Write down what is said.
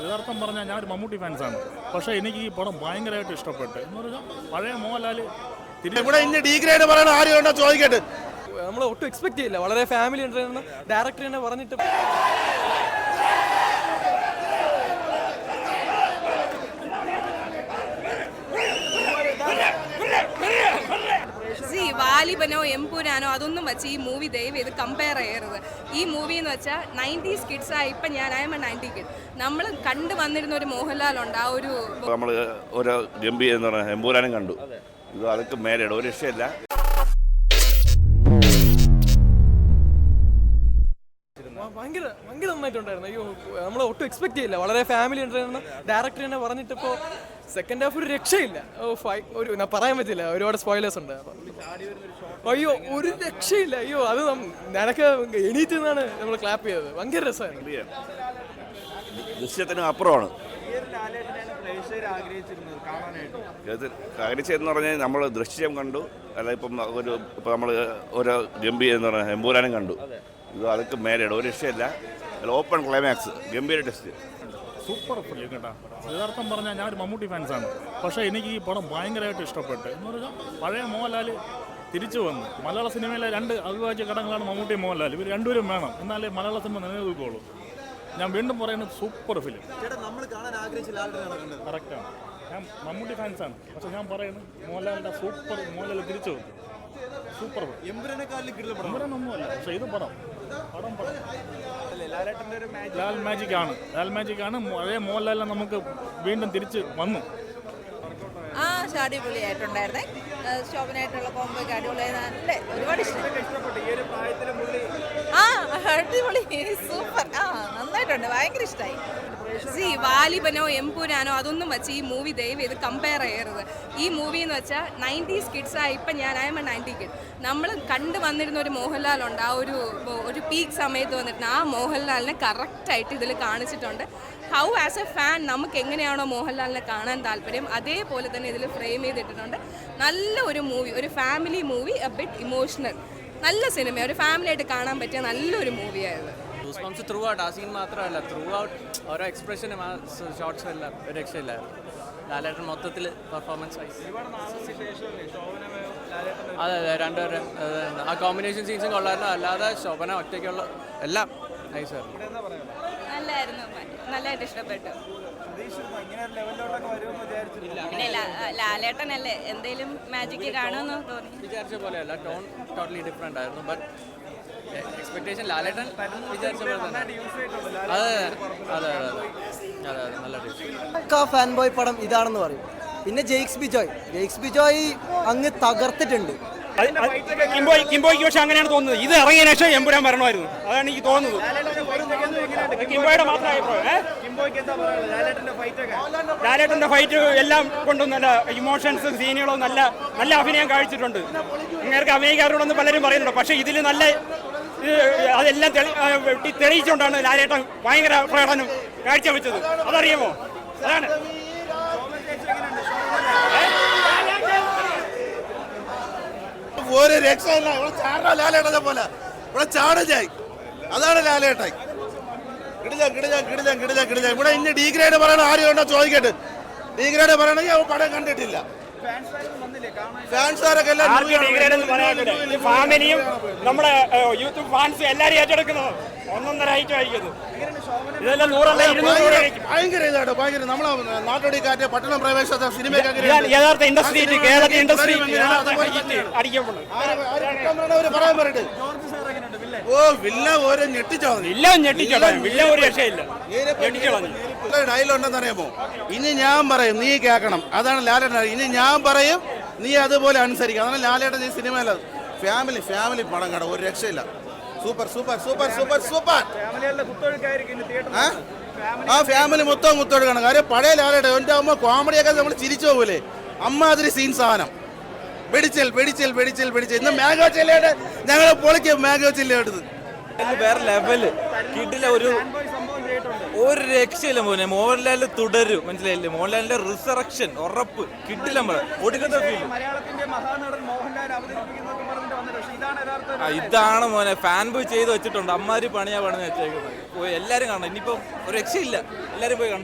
യഥാർത്ഥം പറഞ്ഞാൽ ഞാനൊരു മമ്മൂട്ടി ഫാൻസാണ്. പക്ഷേ എനിക്ക് ഈ പടം ഭയങ്കരമായിട്ട് ഇഷ്ടപ്പെട്ടു. എന്ന് പറഞ്ഞാൽ പഴയ മോഹൻലാൽ ഇവിടെ ഇനി ഡീഗ്രേഡ് പറയണ ആരും ഉണ്ടോ ചോദിക്കട്ടെ. നമ്മൾ ഒട്ടും എക്സ്പെക്ട് ചെയ്യില്ല. വളരെ ഫാമിലി ഉണ്ടായിരുന്ന ഡയറക്ടർ തന്നെ പറഞ്ഞിട്ട് വാലിബനോ എംപുരാനോ അതൊന്നും വെച്ച് ഈ മൂവി ദയവ് ചെയ്ത് കമ്പയർ ചെയ്യരുത്. ഈ മൂവി എന്ന് വെച്ചാൽ 90s കിഡ്സാണ്. ഇപ്പം ഞാൻ ആയപ്പോൾ 90 കിഡ് നമ്മൾ കണ്ടു വന്നിരുന്ന ഒരു മോഹൻലാലുണ്ട്. ആ ഒരു നമ്മൾ ഒരു ഗംഭീര എന്ന് പറഞ്ഞാൽ എംപുരാനും കണ്ടു. ഇത് അതൊക്കെ മേലെയാണ്, ഒരു രക്ഷയില്ല. ഭയങ്കര നന്നായിട്ടുണ്ടായിരുന്നു. അയ്യോ, നമ്മൾ ഒട്ടും എക്സ്പെക്ട് ചെയ്യില്ല. വളരെ ഫാമിലി ഉണ്ടായിരുന്ന ഡയറക്ടർ തന്നെ പറഞ്ഞിട്ട് ഇപ്പോൾ സെക്കൻഡ് ഹാഫ് ഒരു രക്ഷയില്ല. ഒരു പറയാൻ പറ്റില്ല, ഒരുപാട് സ്പോയിലേഴ്സ് ഉണ്ട്. അയ്യോ, ഒരു രക്ഷയില്ല. അയ്യോ, അത് നിനക്ക് എണീറ്റ് നിന്നാണ് നമ്മൾ ക്ലാപ്പ് ചെയ്തത്. ഭയങ്കര രസമായിരുന്നു. ദൃശ്യത്തിന് അപ്പുറമാണ് ആഗ്രഹിച്ചതെന്ന് പറഞ്ഞാൽ നമ്മൾ ദൃശ്യം കണ്ടു, അല്ല ഇപ്പം നമ്മൾ ഒരു ഗംഭീര എന്ന് പറഞ്ഞാൽ എംപുരാനും കണ്ടു. ഇത് അതൊക്കെ മേലെയാണ്, ഒരു രക്ഷയില്ല. ഓപ്പൺ ക്ലൈമാക്സ്, ഗംഭീര ടെസ്റ്റ്, സൂപ്പർ ഫിലിം കേട്ടോ. യഥാർത്ഥം പറഞ്ഞാൽ ഞാനൊരു മമ്മൂട്ടി ഫാൻസാണ്. പക്ഷേ എനിക്ക് ഈ പടം ഭയങ്കരമായിട്ട് ഇഷ്ടപ്പെട്ടു. എന്ന് പറഞ്ഞാൽ പഴയ മോഹൻലാൽ തിരിച്ചു വന്നു. മലയാള സിനിമയിലെ രണ്ട് അവിഭാജ്യ ഘടകങ്ങളാണ് മമ്മൂട്ടി മോഹൻലാൽ. ഇവർ രണ്ടുപേരും വേണം, എന്നാലേ മലയാള സിനിമ നിലനിൽക്കുകയുള്ളൂ. ഞാൻ വീണ്ടും പറയുന്നത് സൂപ്പർ ഫിലിം. കറക്റ്റാണ്. ഞാൻ മമ്മൂട്ടി ഫാൻസാണ്. പക്ഷെ ഞാൻ പറയുന്നത് മോഹൻലാൽ തിരിച്ചു വന്നു. സൂപ്പർ എംപുരാനൊന്നുമല്ല, പക്ഷേ ഇത് പടം ലാൽ മാജിക് ആണ്. പഴയ മോഹൻലാലിനെ നമുക്ക് വീണ്ടും തിരിച്ച് വന്നു. അടിപൊളിയായിട്ടുണ്ടായിരുന്നേ. ശോഭനായിട്ടുള്ള കോമ്പോ ഒക്കെ അടിപൊളിയായി. നല്ല ഒരുപാട് അടിപൊളി, സൂപ്പർ. നന്നായിട്ടുണ്ട്, ഭയങ്കര ഇഷ്ടമായി. വാലിബനോ എംപുരാനോ അതൊന്നും വെച്ച് ഈ മൂവി ദയവ് ചെയ്ത് കമ്പയർ ചെയ്യരുത്. ഈ മൂവി എന്ന് വെച്ചാൽ 90s കിഡ്സാണ്. ഇപ്പം ഞാൻ ആയപ്പോൾ 90 കിഡ് നമ്മൾ കണ്ടു വന്നിരുന്ന ഒരു മോഹൻലാലുണ്ട്. ആ ഒരു പീക്ക് സമയത്ത് വന്നിട്ട് ആ മോഹൻലാലിനെ കറക്റ്റായിട്ട് ഇതിൽ കാണിച്ചിട്ടുണ്ട്. ഹൗ ആസ് എ ഫാൻ നമുക്ക് എങ്ങനെയാണോ മോഹൻലാലിനെ കാണാൻ താല്പര്യം, അതേപോലെ തന്നെ ഇതിൽ ഫ്രെയിം ചെയ്തിട്ടുണ്ട്. നല്ല ഒരു മൂവി, ഒരു family movie, A bit emotional. നല്ല സിനിമ, ഒരു ഫാമിലി ആയിട്ട് കാണാൻ പറ്റിയ നല്ലൊരു മൂവിയായത്. ത്രൂ ഔട്ട്, ആ സീൻ മാത്രമല്ല, ത്രൂ ഔട്ട് ഓരോ എക്സ്പ്രഷനും ആ ഷോർട്ട്സും എല്ലാം ഒരു രക്ഷയില്ലായിരുന്നു. ലാലേട്ടൻ മൊത്തത്തിൽ പെർഫോമൻസ് വൈസ് അതെ രണ്ടുപേരും ആ കോമ്പിനേഷൻ സീൻസും കൊള്ളായിരുന്നു. അല്ലാതെ ശോഭന ഒറ്റയ്ക്കുള്ള എല്ലാം നൈസായിരുന്നു. നല്ലായിരുന്നു, നല്ലതായിട്ട് ഇഷ്ടപ്പെട്ടു. പിന്നെ ലാലേട്ടനല്ലേ, എന്തെങ്കിലും മാജിക് കാണുമെന്ന് തോന്നി. വിചാരിച്ച പോലെയല്ല, ടോൺ ടോട്ടലി ഡിഫറെൻ്റ് ആയിരുന്നു. ബട്ട് എക്സ്പെക്ടേഷൻ ലാലേട്ടൻ വിചാരിച്ച പോലെ തന്നെ. അതെ നല്ല ടീം. ഫാൻ ബോയ് പടം ഇതാണെന്ന് പറയും. പിന്നെ ജെയ്ക്സ് ബിജോയ് അങ്ങ് തകർത്തിട്ടുണ്ട്. കിംബോയ്ക്ക് പക്ഷെ അങ്ങനെയാണ് തോന്നുന്നത്. ഇത് ഇറങ്ങിയ ശേഷം എമ്പുരാൻ വരണമായിരുന്നു, അതാണ് എനിക്ക് തോന്നുന്നത്. കിംബോയുടെ മാത്രം അഭിപ്രായം. ലാലേട്ടന്റെ ഫൈറ്റ് എല്ലാം കൊണ്ടും നല്ല ഇമോഷൻസും സീനുകളും നല്ല അഭിനയം കാഴ്ചിട്ടുണ്ട്. ഇങ്ങനെ അഭിനയിക്കാരോടൊന്നും പലരും പറയുന്നുണ്ട്. പക്ഷേ ഇതിൽ നല്ല അതെല്ലാം തെളിയിച്ചുകൊണ്ടാണ് ലാലേട്ടൻ ഭയങ്കര പ്രകടനം കാഴ്ചവെച്ചത്. അതറിയാമോ? അതാണ് ഒരു രക്ഷയില്ല. ഇവിടെ ചാടാ ലാലേട്ടനെ പോലെ, ഇവിടെ ചാടജായി. അതാണ് ലാലേട്ടായി. കിടിലം. ഇവിടെ ഇനി ഡീഗ്രേഡ് പറയണ ആരും ഉണ്ടോ ചോദിക്കട്ടെ. ഡീഗ്രേഡ് പറയണമെങ്കിൽ പടം കണ്ടിട്ടില്ല. ഫാമിലിയും നമ്മുടെ യൂത്ത് ഫാൻസും എല്ലാരും ഏറ്റെടുക്കുന്നത് ഒന്നൊന്നര ഐറ്റം അയക്കുന്നത്. ഇതെല്ലാം 100 ഭയങ്കര ഇതാട്ടോ, ഭയങ്കര നമ്മളെ നാട്ടോടി കാറ്റ് പട്ടണം പ്രവേശ സിനിമ യഥാർത്ഥ ഇൻഡസ്ട്രി, കേരള ഇൻഡസ്ട്രി അടിക്കപ്പെടും. പറയാൻ പറയട്ടെ. ഓ വില്ല ഒരു ഞെട്ടിച്ചോ, വില്ല ഒരു രക്ഷയില്ല. ഡയലോഗ് ഉണ്ടെന്ന് അറിയാമോ? ഇനി ഞാൻ പറയും, നീ കേൾക്കണം. അതാണ് ലാലേട്ടൻ. ഇനി ഞാൻ പറയും, നീ അതുപോലെ അനുസരിക്കും. അതാണ് ലാലേട്ടൻ ഈ സിനിമയിലത്. ഫാമിലി പടം കട, ഒരു രക്ഷയില്ല. സൂപ്പർ. ആ ഫാമിലി മൊത്തം കുത്തൊഴുകണം. കാര്യം പഴയ ലാലേട്ടൻ എൻ്റെ അമ്മ കോമഡിയൊക്കെ നമ്മൾ ചിരിച്ചു പോകൂലേ, അമ്മാതിരി സീൻ സാധനം. വെടിച്ചൽ. ഇന്ന് മാംഗോ ചില്ലയുടെ ഞങ്ങൾ പൊളിക്കും. മാംഗോ ചില്ല എടുത്ത് വേറെ ലെവല് കിട്ടില്ല. ഒരു രക്ഷയില്ല മോനെ. മോഹൻലാൽ തുടരും, മനസ്സിലായില്ലേ? മോഹൻലാലിന്റെ റിസറക്ഷൻ ഉറപ്പ് കിട്ടില്ല. ഒടുക്കത്തെ ഫീൽ ഇതാണ് മോനെ. ഫാൻ ബോയ് ചെയ്ത് വെച്ചിട്ടുണ്ട്. അമ്മാര് പണിയാ വെച്ചേക്കുന്നത്. എല്ലാരും കാണണം. ഇനിയിപ്പം ഒരു രക്ഷയില്ല. എല്ലാരും പോയി കാണണം.